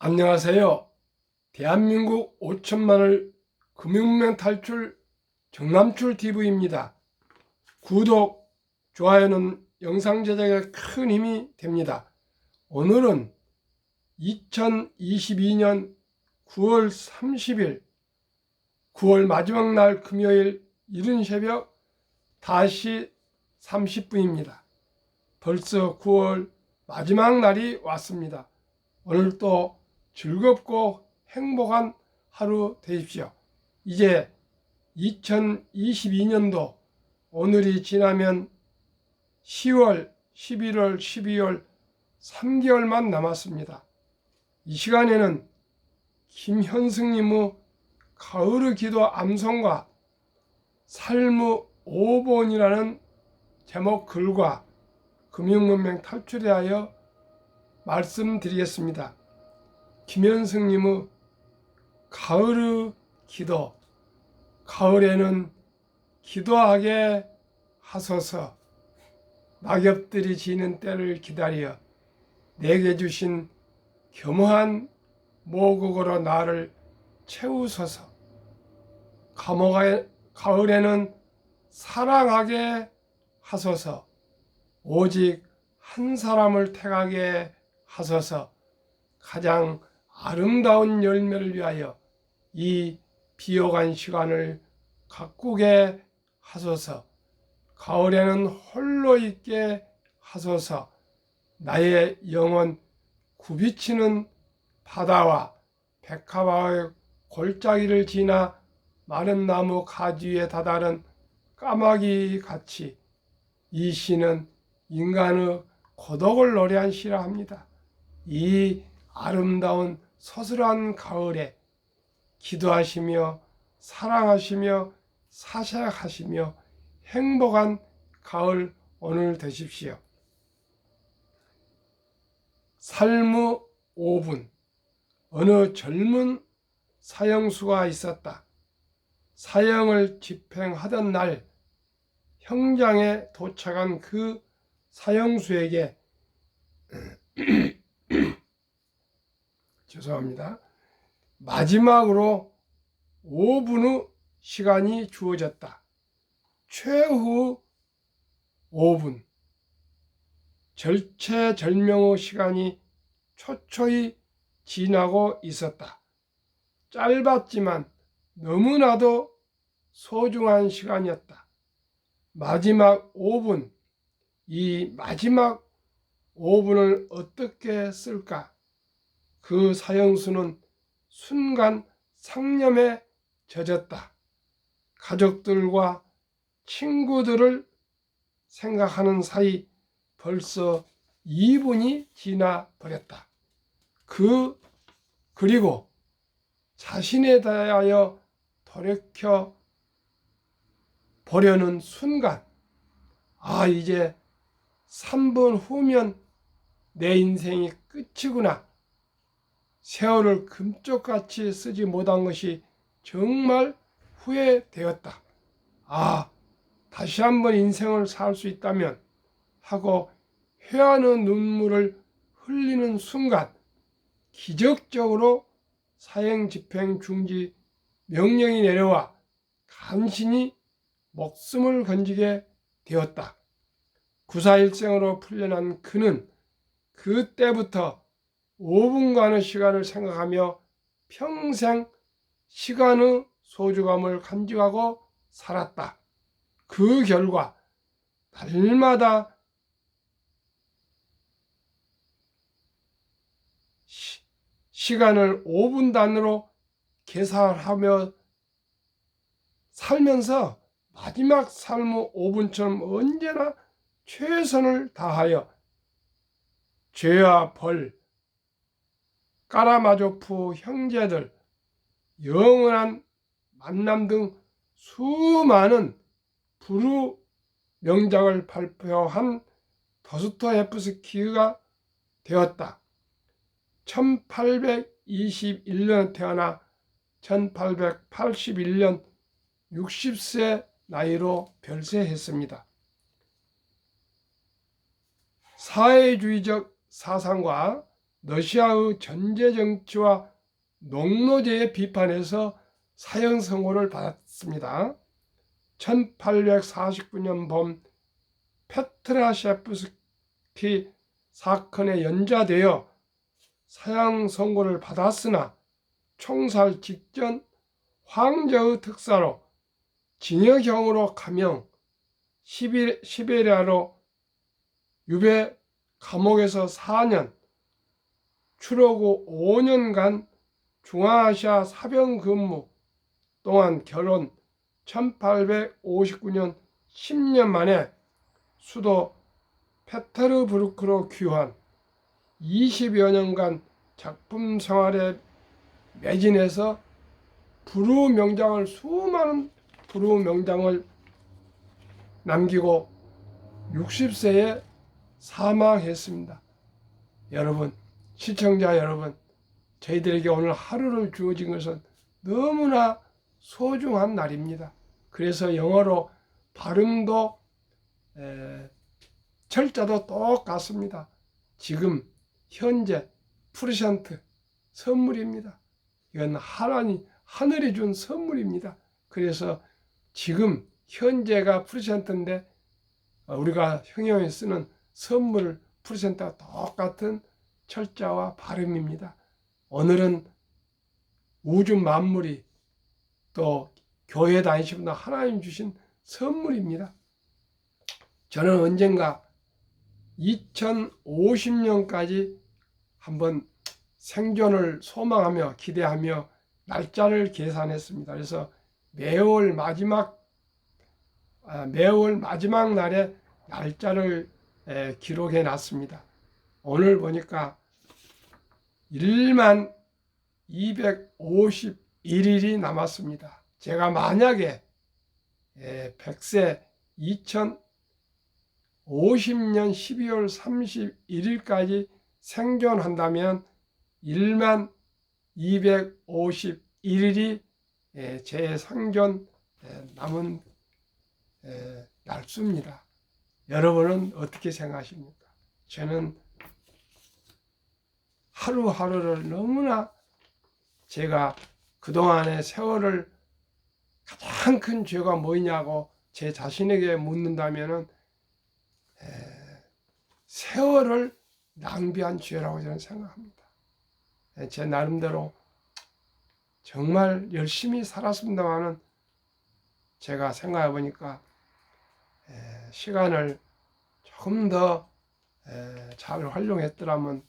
안녕하세요. 대한민국 5천만을 금융면 탈출 정남출 TV입니다. 구독, 좋아요는 영상 제작에 큰 힘이 됩니다. 오늘은 2022년 9월 30일 9월 마지막 날 금요일 이른 새벽 5시 30분입니다. 벌써 9월 마지막 날이 왔습니다. 오늘 또 즐겁고 행복한 하루 되십시오. 이제 2022년도 오늘이 지나면 10월, 11월, 12월 3개월만 남았습니다. 이 시간에는 김현승님의 가을의 기도 암송과 삶의 5번이라는 제목 글과 금융문명 탈출에 하여 말씀드리겠습니다. 김현승님의 가을의 기도, 가을에는 기도하게 하소서. 낙엽들이 지는 때를 기다려 내게 주신 겸허한 모국으로 나를 채우소서. 가을에는 사랑하게 하소서. 오직 한 사람을 택하게 하소서. 가장 아름다운 열매를 위하여 이 비옥한 시간을 가꾸게 하소서. 가을에는 홀로 있게 하소서. 나의 영혼 굽이치는 바다와 백합화의 골짜기를 지나 마른 나무 가지 위에 다다른 까마귀 같이 이 시는 인간의 고독을 노래한 시라 합니다. 이 아름다운 서슬한 가을에 기도하시며 사랑하시며 사색하시며 행복한 가을 오늘 되십시오. 삶의 5분. 어느 젊은 사형수가 있었다. 사형을 집행하던 날 형장에 도착한 그 사형수에게 죄송합니다. 마지막으로 5분의 시간이 주어졌다. 최후 5분. 절체절명의 시간이 초초히 지나고 있었다. 짧았지만 너무나도 소중한 시간이었다. 마지막 5분. 이 마지막 5분을 어떻게 쓸까? 그 사형수는 순간 상념에 젖었다. 가족들과 친구들을 생각하는 사이 벌써 2분이 지나 버렸다. 그리고 자신에 대하여 돌이켜 보려는 순간, 이제 3분 후면 내 인생이 끝이구나. 세월을 금쪽같이 쓰지 못한 것이 정말 후회되었다. 다시 한번 인생을 살 수 있다면 하고 회한의 눈물을 흘리는 순간 기적적으로 사형 집행 중지 명령이 내려와 간신히 목숨을 건지게 되었다. 구사일생으로 풀려난 그는 그때부터 5분간의 시간을 생각하며 평생 시간의 소중함을 간직하고 살았다. 그 결과 날마다 시간을 5분 단위로 계산하며 살면서 마지막 삶의 5분처럼 언제나 최선을 다하여 죄와 벌, 까라마조프 형제들, 영원한 만남 등 수많은 불후 명작을 발표한 도스토옙스키가 되었다. 1821년에 태어나 1881년 60세 나이로 별세했습니다. 사회주의적 사상과 러시아의 전제 정치와 농노제의 비판에서 사형 선고를 받았습니다. 1849년 봄 페트라셰프스키 사건에 연좌되어 사형 선고를 받았으나 총살 직전 황제의 특사로 징역형으로 감형, 시베리아로 유배 감옥에서 4년, 추록 후 5년간 중앙아시아 사병 근무 동안 결혼, 1859년 10년 만에 수도 페테르부르크로 귀환, 20여 년간 작품 생활에 매진해서 수많은 불후 명장을 남기고 60세에 사망했습니다. 여러분, 시청자 여러분, 저희들에게 오늘 하루를 주어진 것은 너무나 소중한 날입니다. 그래서 영어로 발음도 철자도 똑같습니다. 지금 현재 프레젠트 선물입니다. 이건 하늘이 준 선물입니다. 그래서 지금 현재가 프레젠트인데 우리가 형용에 쓰는 선물 프레젠트와 똑같은 철자와 발음입니다. 오늘은 우주 만물이 또 교회 다니시는 하나님 주신 선물입니다. 저는 언젠가 2050년까지 한번 생존을 소망하며 기대하며 날짜를 계산했습니다. 그래서 매월 마지막 날에 날짜를 기록해 놨습니다. 오늘 보니까 1만 251일이 남았습니다. 제가 만약에 100세 2050년 12월 31일까지 생존한다면 1만 251일이 제 생존 남은 날수입니다. 여러분은 어떻게 생각하십니까? 저는 하루하루를 너무나 제가 그동안의 세월을 가장 큰 죄가 뭐냐고 제 자신에게 묻는다면 세월을 낭비한 죄라고 저는 생각합니다. 제 나름대로 정말 열심히 살았습니다만은 제가 생각해 보니까 시간을 조금 더 잘 활용했더라면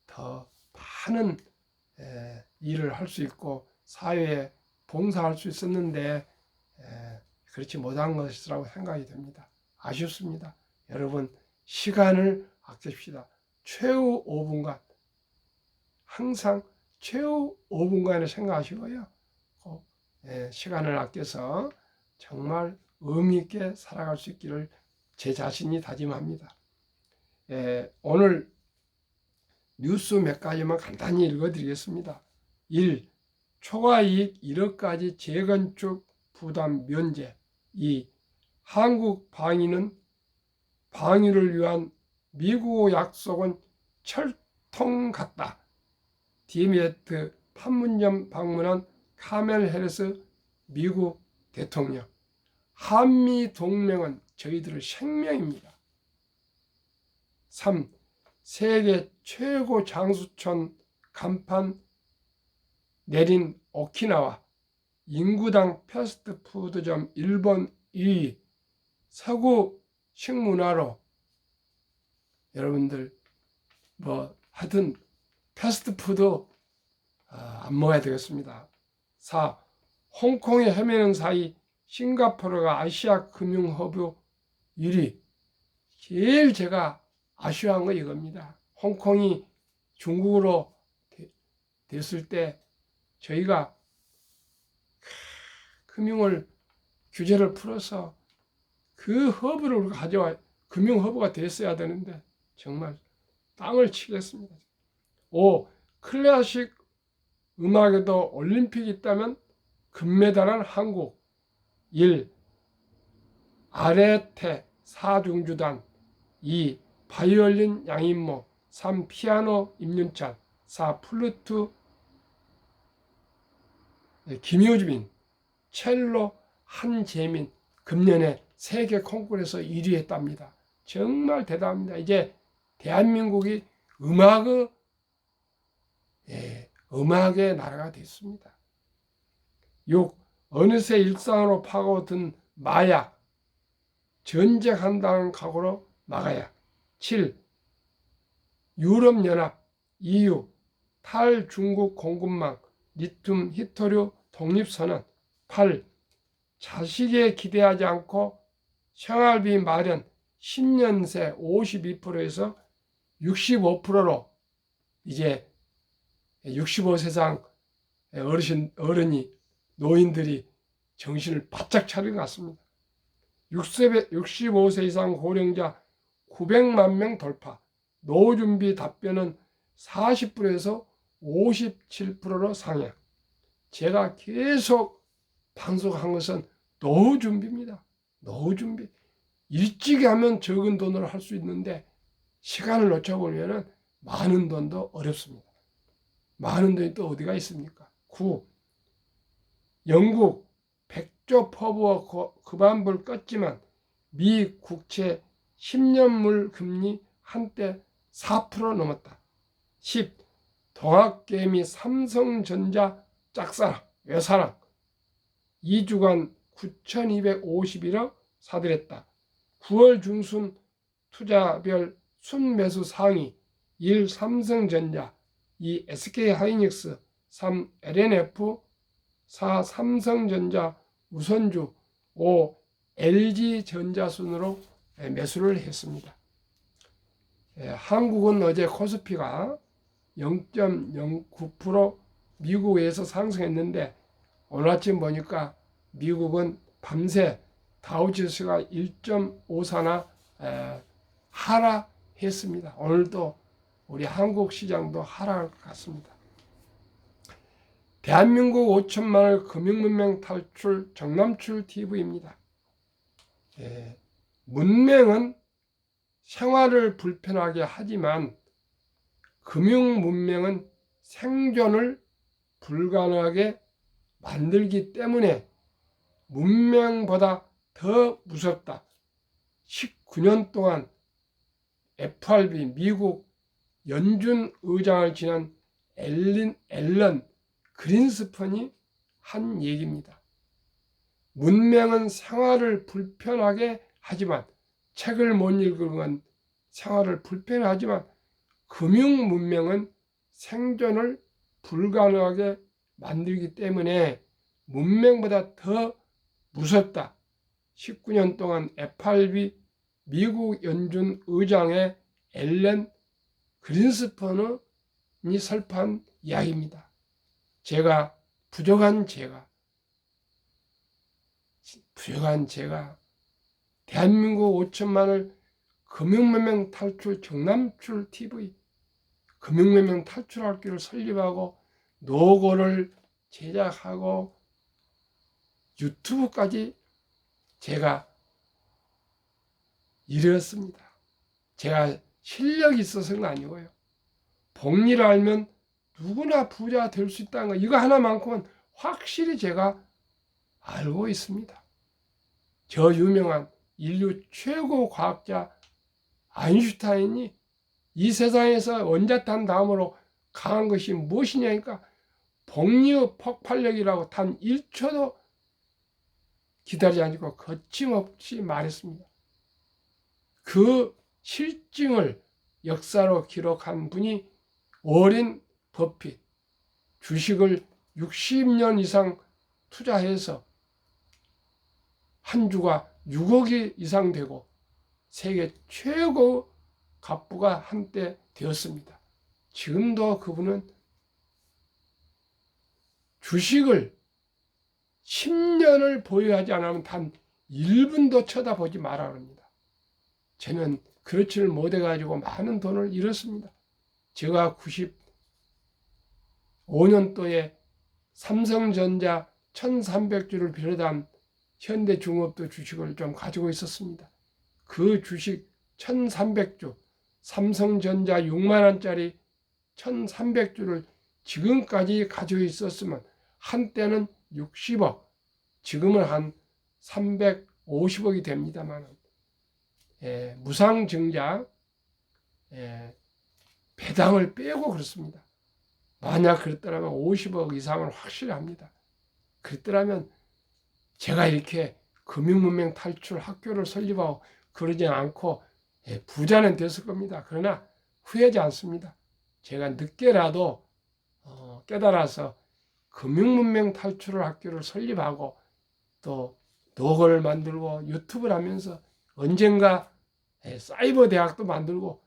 더 많은 일을 할 수 있고 사회에 봉사할 수 있었는데 그렇지 못한 것이라고 생각이 됩니다. 아쉽습니다. 여러분, 시간을 아낍시다. 최후 5분간 항상 최후 5분간을 생각하시고요. 시간을 아껴서 정말 의미 있게 살아갈 수 있기를 제 자신이 다짐합니다. 오늘 뉴스 몇 가지만 간단히 읽어드리겠습니다. 1. 초과이익 1억까지 재건축 부담 면제. 2. 한국 방위를 위한 미국 약속은 철통 같다. 디메트 판문점 방문한 카멜 해리스 미국 대통령. 한미 동맹은 저희들의 생명입니다. 3. 세계 최고 장수촌 간판 내린 오키나와 인구당 패스트푸드점 일본 2위. 서구 식문화로 여러분들 하여튼 패스트푸드 안 먹어야 되겠습니다. 4. 홍콩에 헤매는 사이 싱가포르가 아시아 금융허브 1위. 제일 제가 아쉬워한 거 이겁니다. 홍콩이 중국으로 됐을 때 저희가 금융을 규제를 풀어서 그 허브를 우리가 가져와 금융 허브가 됐어야 되는데 정말 땅을 치겠습니다. 5. 클래식 음악에도 올림픽이 있다면 금메달은 한국. 1. 아레테 사중주단. 2. 바이올린 양인모. 3. 피아노 임윤찬, 4. 플루트 김효주민, 첼로 한재민, 금년에 세계 콩쿠르에서 1위 했답니다. 정말 대단합니다. 이제 대한민국이 음악의 나라가 됐습니다. 6. 어느새 일상으로 파고든 마약, 전쟁한다는 각오로 막아야. 7. 유럽연합, EU, 탈중국 공급망, 리튬 히토류 독립선언. 8. 자식에 기대하지 않고 생활비 마련 10년 새 52%에서 65%로 이제 65세상 어른이 노인들이 정신을 바짝 차린 것 같습니다. 65세 이상 고령자 900만 명 돌파. 노후 준비 답변은 40%에서 57%로 상향. 제가 계속 방송한 것은 노후 준비입니다. 노후 준비. 일찍 하면 적은 돈으로 할 수 있는데 시간을 놓쳐보면 많은 돈도 어렵습니다. 많은 돈이 또 어디가 있습니까? 9. 영국 100조 퍼부어 급한불 껐지만 미 국채 10년물 금리 한때 4% 넘었다. 10. 동학개미 삼성전자 짝사랑, 외사랑 2주간 9,251억 사들였다. 9월 중순 투자별 순매수 상위 1. 삼성전자, 2. SK하이닉스, 3. LNF, 4. 삼성전자 우선주, 5. LG전자 순으로 매수를 했습니다. 한국은 어제 코스피가 0.09% 미국에서 상승했는데 오늘 아침 보니까 미국은 밤새 다우지수가 1.54나 하락했습니다. 오늘도 우리 한국 시장도 하락할 것 같습니다. 대한민국 5천만을 금융문명 탈출 정남출 TV입니다. 문명은 생활을 불편하게 하지만 금융문명은 생존을 불가능하게 만들기 때문에 문명보다 더 무섭다. 19년 동안 FRB 미국 연준 의장을 지낸 앨런 그린스펀이 한 얘기입니다. 문명은 생활을 불편하게 하지만 책을 못 읽으면 생활을 불편하지만 금융 문명은 생존을 불가능하게 만들기 때문에 문명보다 더 무섭다. 19년 동안 FRB 미국 연준 의장의 앨런 그린스펀이 설파한 이야기입니다. 제가 부족한 제가 대한민국 5천만을 금융문명 탈출 정남출 TV 금융문명 탈출할 길을 설립하고 노고를 제작하고 유튜브까지 제가 이뤘습니다. 제가 실력이 있어서는 아니고요. 복리를 알면 누구나 부자 될 수 있다는 거 이거 하나만큼은 확실히 제가 알고 있습니다. 저 유명한 인류 최고 과학자 아인슈타인이 이 세상에서 원자탄 다음으로 강한 것이 무엇이냐니까 복리의 폭발력이라고 단 1초도 기다리지 않고 거침없이 말했습니다. 그 실증을 역사로 기록한 분이 워렌 버핏, 주식을 60년 이상 투자해서 한 주가 6억이 이상 되고 세계 최고 갑부가 한때 되었습니다. 지금도 그분은 주식을 10년을 보유하지 않으면 단 1분도 쳐다보지 말아야 합니다. 저는 그렇지를 못해가지고 많은 돈을 잃었습니다. 제가 95년도에 삼성전자 1300주를 비롯한 현대중업도 주식을 좀 가지고 있었습니다. 그 주식 1300주 삼성전자 6만 원짜리 1300주를 지금까지 가지고 있었으면 한때는 60억, 지금은 한 350억이 됩니다만, 무상증자, 배당을 빼고 그렇습니다. 만약 그랬더라면 50억 이상은 확실히 합니다. 그랬더라면 제가 이렇게 금융문맹 탈출 학교를 설립하고 그러지 않고 부자는 됐을 겁니다. 그러나 후회하지 않습니다. 제가 늦게라도 깨달아서 금융문맹 탈출 학교를 설립하고 또 노고를 만들고 유튜브를 하면서 언젠가 사이버 대학도 만들고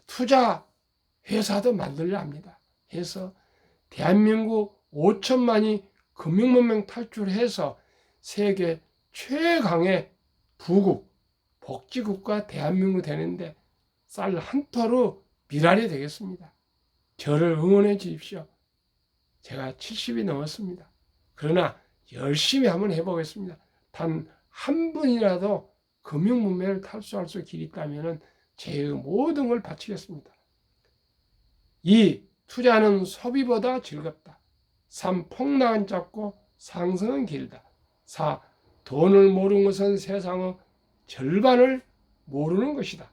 투자 회사도 만들려 합니다. 해서 대한민국 5천만이 금융문맹 탈출해서 세계 최강의 부국, 복지국가 대한민국 되는데 쌀 한 토로 미랄이 되겠습니다. 저를 응원해 주십시오. 제가 70이 넘었습니다. 그러나 열심히 한번 해보겠습니다. 단 한 분이라도 금융문맹을 탈출할 수 길이 있다면 제 모든 걸 바치겠습니다. 2. 투자는 소비보다 즐겁다. 3. 폭락은 짧고 상승은 길다. 4. 돈을 모르는 것은 세상의 절반을 모르는 것이다.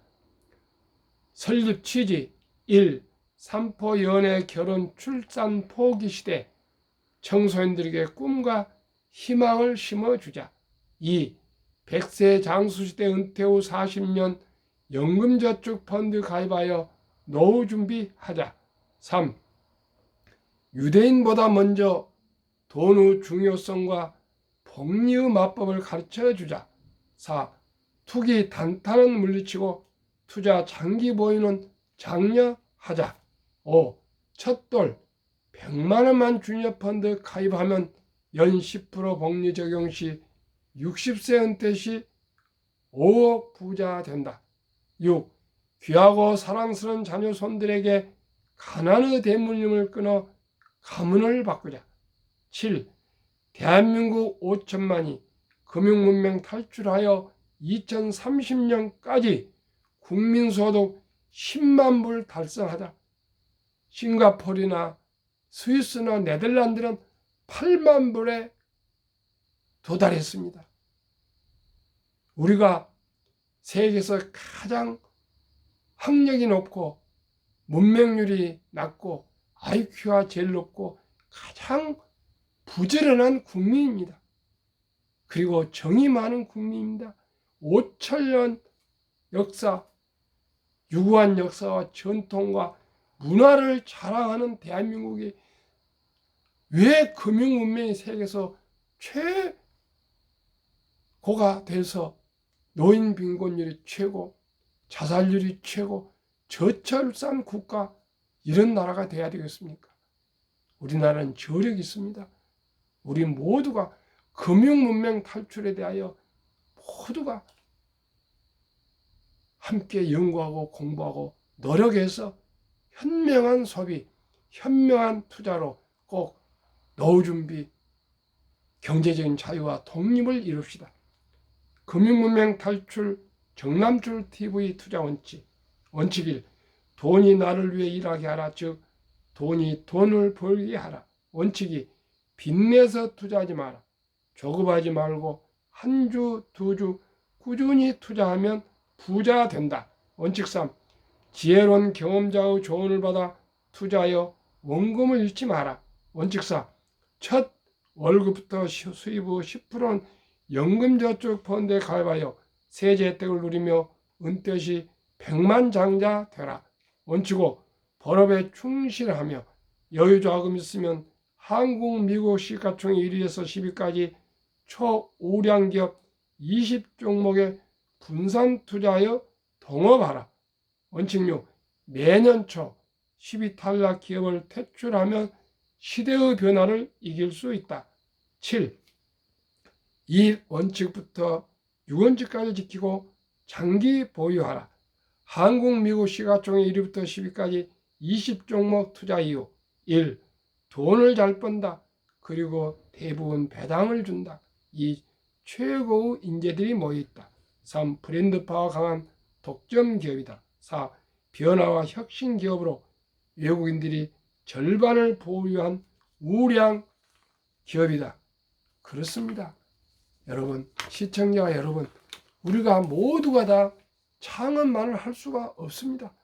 설립 취지 1. 삼포 연애 결혼 출산 포기 시대 청소년들에게 꿈과 희망을 심어주자. 2. 100세 장수시대 은퇴 후 40년 연금저축펀드 가입하여 노후 준비하자. 3. 유대인보다 먼저 돈의 중요성과 복리의 마법을 가르쳐주자. 4. 투기 단타는 물리치고 투자 장기 보유는 장려하자. 5. 첫돌 100만 원만 주니어 펀드 가입하면 연 10% 복리 적용 시 60세 은퇴 시 5억 부자 된다. 6. 귀하고 사랑스러운 자녀 손들에게 가난의 대물림을 끊어 가문을 바꾸자. 7. 대한민국 5천만이 금융문맹 탈출하여 2030년까지 국민소득 10만 불 달성하자. 싱가포르나 스위스나 네덜란드는 8만 불에 도달했습니다. 우리가 세계에서 가장 학력이 높고 문맹률이 낮고 IQ가 제일 높고 가장 부지런한 국민입니다. 그리고 정이 많은 국민입니다. 5천년 역사, 유구한 역사와 전통과 문화를 자랑하는 대한민국이 왜 금융문명이 세계에서 최고가 돼서 노인 빈곤율이 최고, 자살률이 최고, 저출산 국가 이런 나라가 돼야 되겠습니까? 우리나라는 저력이 있습니다. 우리 모두가 금융문명 탈출에 대하여 모두가 함께 연구하고 공부하고 노력해서 현명한 소비, 현명한 투자로 꼭 노후 준비, 경제적인 자유와 독립을 이룹시다. 금융문명 탈출 정남출 TV 투자 원칙 1. 돈이 나를 위해 일하게 하라. 즉 돈이 돈을 벌게 하라. 원칙이 빚내서 투자하지 마라. 조급하지 말고 한 주, 두 주 꾸준히 투자하면 부자 된다. 원칙 3. 지혜로운 경험자의 조언을 받아 투자하여 원금을 잃지 마라. 원칙 4. 첫 월급부터 수입의 10%는 연금저축펀드에 가입하여 세제 혜택을 누리며 은퇴 시 백만장자 되라. 원칙 5. 본업에 충실하며 여유자금 있으면 한국, 미국 시가총액 1위에서 10위까지 초우량기업 20종목에 분산 투자하여 동업하라. 원칙 6. 매년 초 10위 탈락 기업을 퇴출하면 시대의 변화를 이길 수 있다. 7. 이 원칙부터 6원칙까지 지키고 장기 보유하라. 한국, 미국 시가총액 1위부터 10위까지 20종목 투자 이유. 1. 돈을 잘 번다. 그리고 대부분 배당을 준다. 2. 최고의 인재들이 모여있다. 3. 브랜드 파워 강한 독점 기업이다. 4. 변화와 혁신 기업으로 외국인들이 절반을 보유한 우량 기업이다. 그렇습니다. 여러분, 시청자 여러분, 우리가 모두가 다 창업만을 할 수가 없습니다.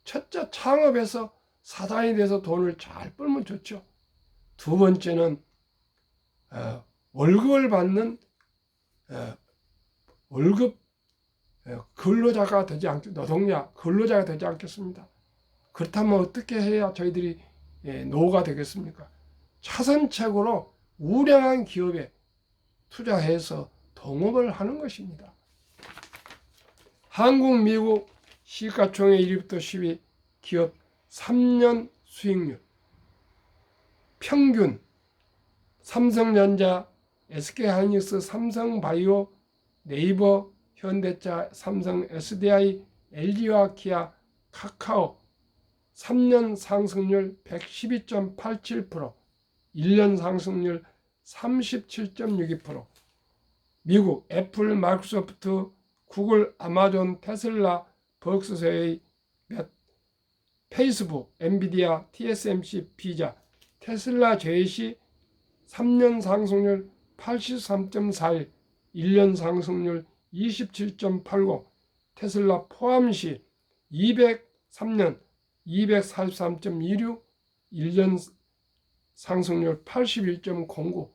첫째, 창업해서 사장이 돼서 돈을 잘 벌면 좋죠. 두 번째는 월급을 받는 월급 근로자가 되지 노동자 근로자가 되지 않겠습니다. 그렇다면 어떻게 해야 저희들이 노가 되겠습니까? 차선책으로 우량한 기업에 투자해서 동업을 하는 것입니다. 한국, 미국 시가총액 1위부터 10위 기업 3년 수익률 평균 삼성전자, SK하이닉스, 삼성바이오, 네이버, 현대차, 삼성, SDI, LG와 기아, 카카오 3년 상승률 112.87%, 1년 상승률 37.62%, 미국 애플, 마이크로소프트, 구글, 아마존, 테슬라, 버크셔의 페이스북, 엔비디아, TSMC, 피자, 테슬라 제시 3년 상승률 83.41, 1년 상승률 27.80, 테슬라 포함시 203년 243.26, 1년 상승률 81.09.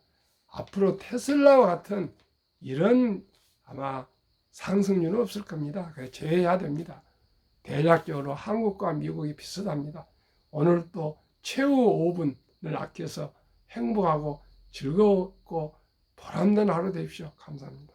앞으로 테슬라와 같은 이런 아마 상승률은 없을 겁니다. 그래서 제외해야 됩니다. 대략적으로 한국과 미국이 비슷합니다. 오늘 또 최후 5분을 아껴서 행복하고 즐겁고 보람된 하루 되십시오. 감사합니다.